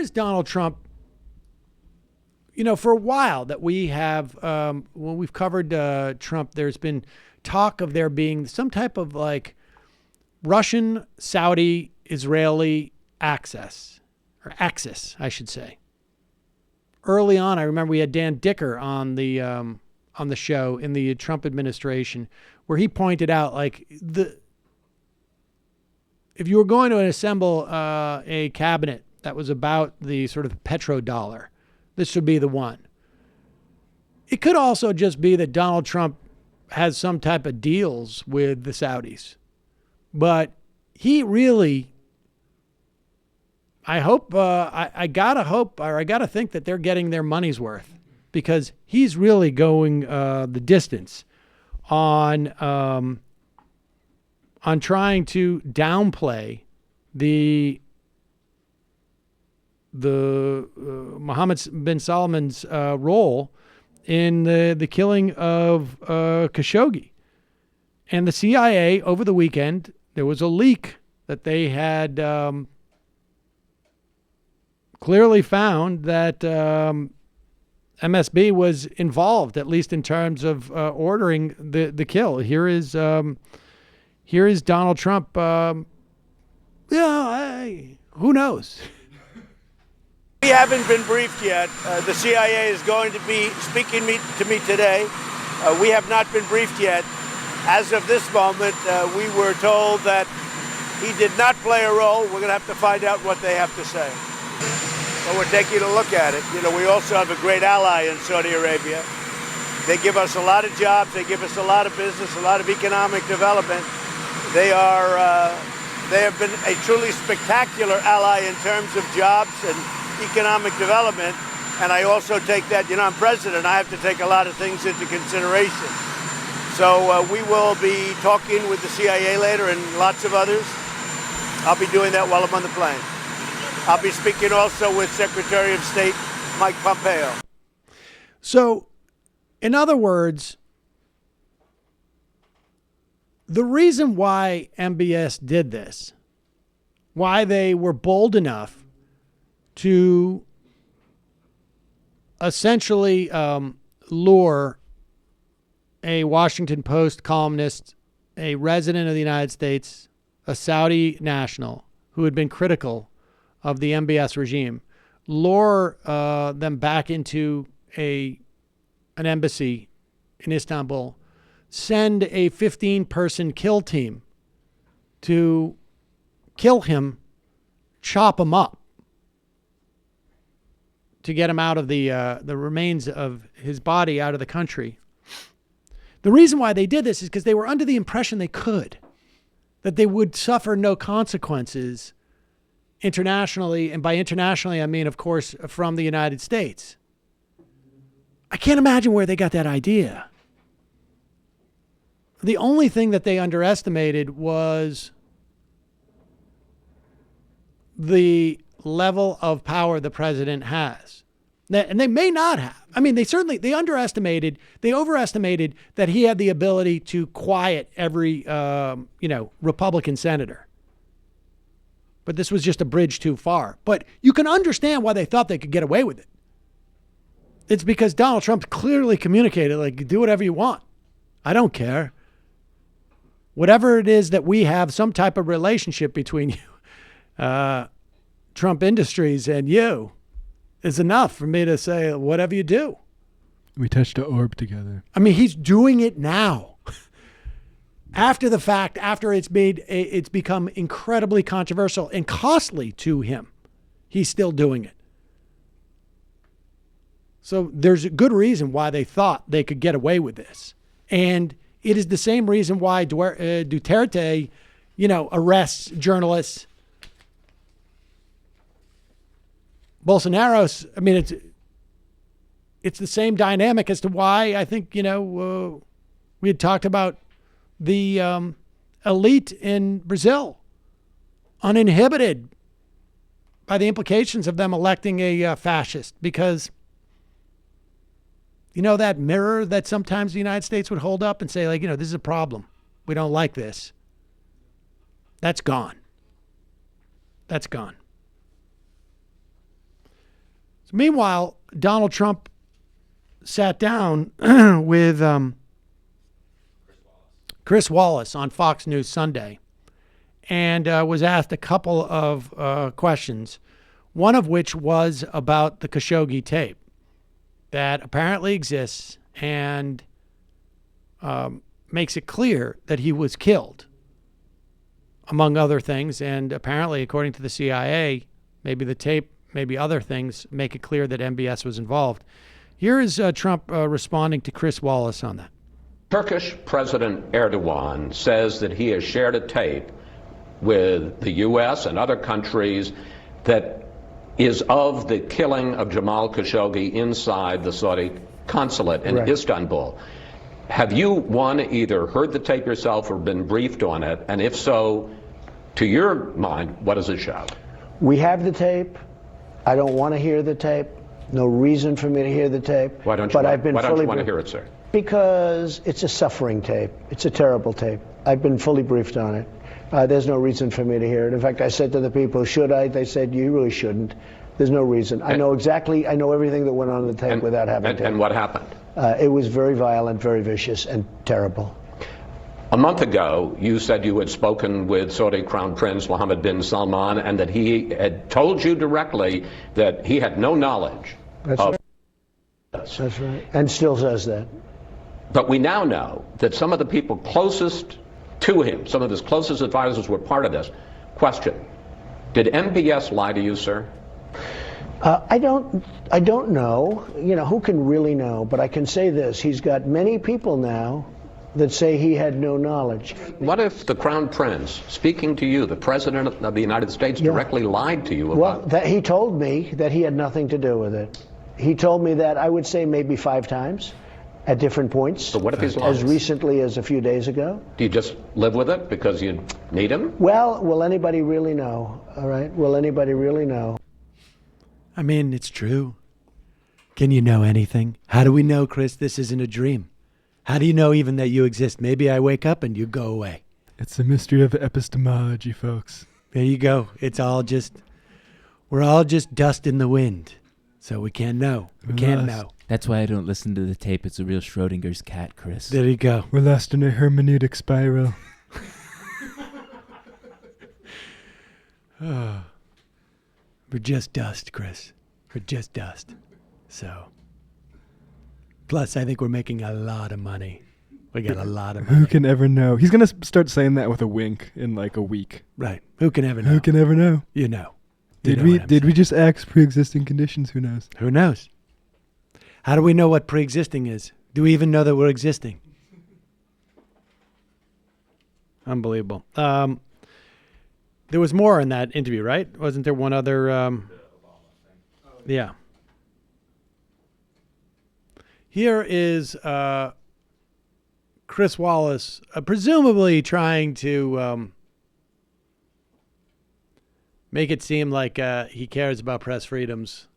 is Donald Trump? For a while that we have, when we've covered Trump, there's been talk of there being some type of like Russian, Saudi, Israeli axis, I should say. Early on, I remember we had Dan Dicker on the show in the Trump administration, where he pointed out like if you were going to assemble a cabinet that was about the sort of petrodollar, this would be the one. It could also just be that Donald Trump has some type of deals with the Saudis. But he really, I hope, I gotta think that they're getting their money's worth, because he's really going the distance on trying to downplay the Mohammed bin Salman's role in the killing of Khashoggi. And the CIA, over the weekend, there was a leak that they had clearly found that MSB was involved, at least in terms of ordering the kill. Here is Donald Trump. Who knows? We haven't been briefed yet. The CIA is going to be speaking to me today. We have not been briefed yet. As of this moment, we were told that he did not play a role. We're going to have to find out what they have to say. But we're taking a look at it. We also have a great ally in Saudi Arabia. They give us a lot of jobs. They give us a lot of business, a lot of economic development. They have been a truly spectacular ally in terms of jobs and economic development. And I also take that, I'm president, I have to take a lot of things into consideration. So we will be talking with the CIA later and lots of others. I'll be doing that while I'm on the plane. I'll be speaking also with Secretary of State Mike Pompeo. So, in other words, the reason why MBS did this, why they were bold enough to essentially lure a Washington Post columnist, a resident of the United States, a Saudi national who had been critical of the MBS regime, lure them back into an embassy in Istanbul, send a 15-person kill team to kill him, chop him up, to get him out of the remains of his body out of the country. The reason why they did this is because they were under the impression that they would suffer no consequences internationally. And by internationally, I mean, of course, from the United States. I can't imagine where they got that idea. The only thing that they underestimated was the level of power the president has. And they may not have. I mean, they overestimated that he had the ability to quiet every, Republican senator. But this was just a bridge too far. But you can understand why they thought they could get away with it. It's because Donald Trump clearly communicated, like, do whatever you want. I don't care. Whatever it is that we have some type of relationship between you, Trump Industries and you, is enough for me to say whatever you do. We touched the orb together. I mean, he's doing it now. After the fact, after it's become incredibly controversial and costly to him, he's still doing it. So there's a good reason why they thought they could get away with this. And it is the same reason why Duterte, arrests journalists. Bolsonaro's, I mean, it's the same dynamic as to why I think, we had talked about the elite in Brazil, uninhibited by the implications of them electing a fascist, because that mirror that sometimes the United States would hold up and say, like, this is a problem. We don't like this. That's gone. That's gone. Meanwhile, Donald Trump sat down with Chris Wallace on Fox News Sunday and was asked a couple of questions, one of which was about the Khashoggi tape that apparently exists and makes it clear that he was killed, among other things. And apparently, according to the CIA, maybe the tape, maybe other things make it clear that MBS was involved. Here is Trump responding to Chris Wallace on that. Turkish President Erdogan says that he has shared a tape with the U.S. and other countries that is of the killing of Jamal Khashoggi inside the Saudi consulate in Istanbul. Have you, one, either heard the tape yourself or been briefed on it? And if so, to your mind, what does it show? We have the tape. I don't want to hear the tape. No reason for me to hear the tape. Why don't you, why don't you want to hear it, sir? Because it's a suffering tape. It's a terrible tape. I've been fully briefed on it. There's no reason for me to hear it. In fact, I said to the people, should I? They said, you really shouldn't. There's no reason. I know everything that went on in the tape without having tape. And what happened? It was very violent, very vicious, and terrible. A month ago, you said you had spoken with Saudi Crown Prince Mohammed bin Salman and that he had told you directly that he had no knowledge of this. That's right. And still says that. But we now know that some of the people closest to him, some of his closest advisors were part of this. Question, did MBS lie to you, sir? I don't know. You know, who can really know? But I can say this. He's got many people now that say he had no knowledge. What if the Crown Prince, speaking to you, the President of the United States, directly lied to you about Well, he told me that he had nothing to do with it. He told me that, I would say, maybe 5 times at different points. So what if he's lying? As recently as a few days ago. Do you just live with it because you need him? Well, will anybody really know? All right? Will anybody really know? I mean, it's true. Can you know anything? How do we know, Chris, this isn't a dream? How do you know even that you exist? Maybe I wake up and you go away. It's the mystery of epistemology, folks. There you go. We're all just dust in the wind. So we can't know. We can't know. That's why I don't listen to the tape. It's a real Schrodinger's cat, Chris. There you go. We're lost in a hermeneutic spiral. We're just dust, Chris. We're just dust. So, plus, I think we're making a lot of money. We got a lot of money. Who can ever know? He's going to start saying that with a wink in like a week. Right. Who can ever know? Who can ever know? You know. Did we just axe pre-existing conditions? Who knows? Who knows? How do we know what pre-existing is? Do we even know that we're existing? Unbelievable. There was more in that interview, right? Wasn't there one other? Yeah. Here is Chris Wallace, presumably trying to make it seem like he cares about press freedoms.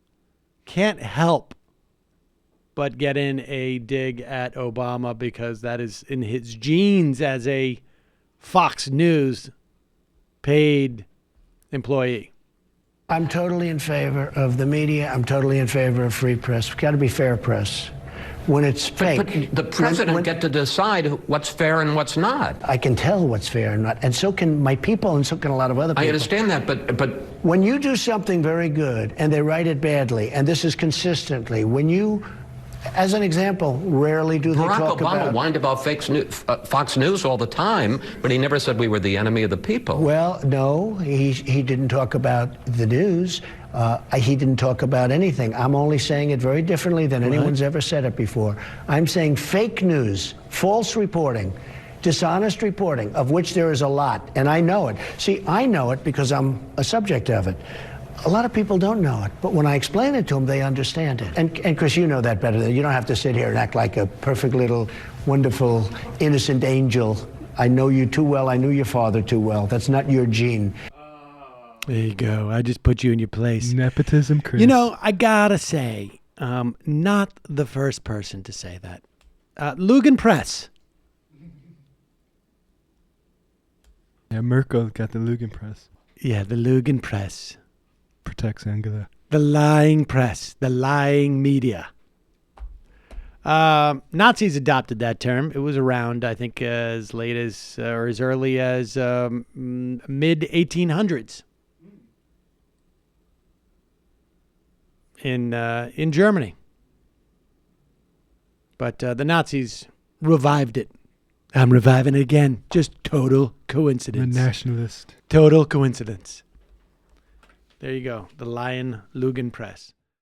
Can't help but get in a dig at Obama because that is in his genes as a Fox News paid employee. I'm totally in favor of the media. I'm totally in favor of free press. We've got to be fair press. When it's fake. But the president get to decide what's fair and what's not. I can tell what's fair and not. And so can my people, and so can a lot of other people. I understand that, but when you do something very good and they write it badly, and this is consistently, when you, as an example, rarely do they talk about... Barack Obama whined about Fox News all the time, but he never said we were the enemy of the people. Well, no, he didn't talk about the news. He didn't talk about anything. I'm only saying it very differently than anyone's ever said it before. I'm saying fake news, false reporting, dishonest reporting, of which there is a lot, and I know it. See, I know it because I'm a subject of it. A lot of people don't know it, but when I explain it to them, they understand it. And Chris, you know that better. You don't have to sit here and act like a perfect little, wonderful, innocent angel. I know you too well. I knew your father too well. That's not your gene. There you go. I just put you in your place. Nepotism, Chris. You know, I gotta say, not the first person to say that. Lugan Press. Yeah, Merkel got the Lugan press. Yeah, the Lugan Press. Protects Angela. The lying press, the lying media. Nazis adopted that term. It was around, I think, as late as or as early as mid 1800s in Germany. But the Nazis revived it. I'm reviving it again. Just total coincidence. The nationalist. Total coincidence. There you go. The Lion Lugan Press.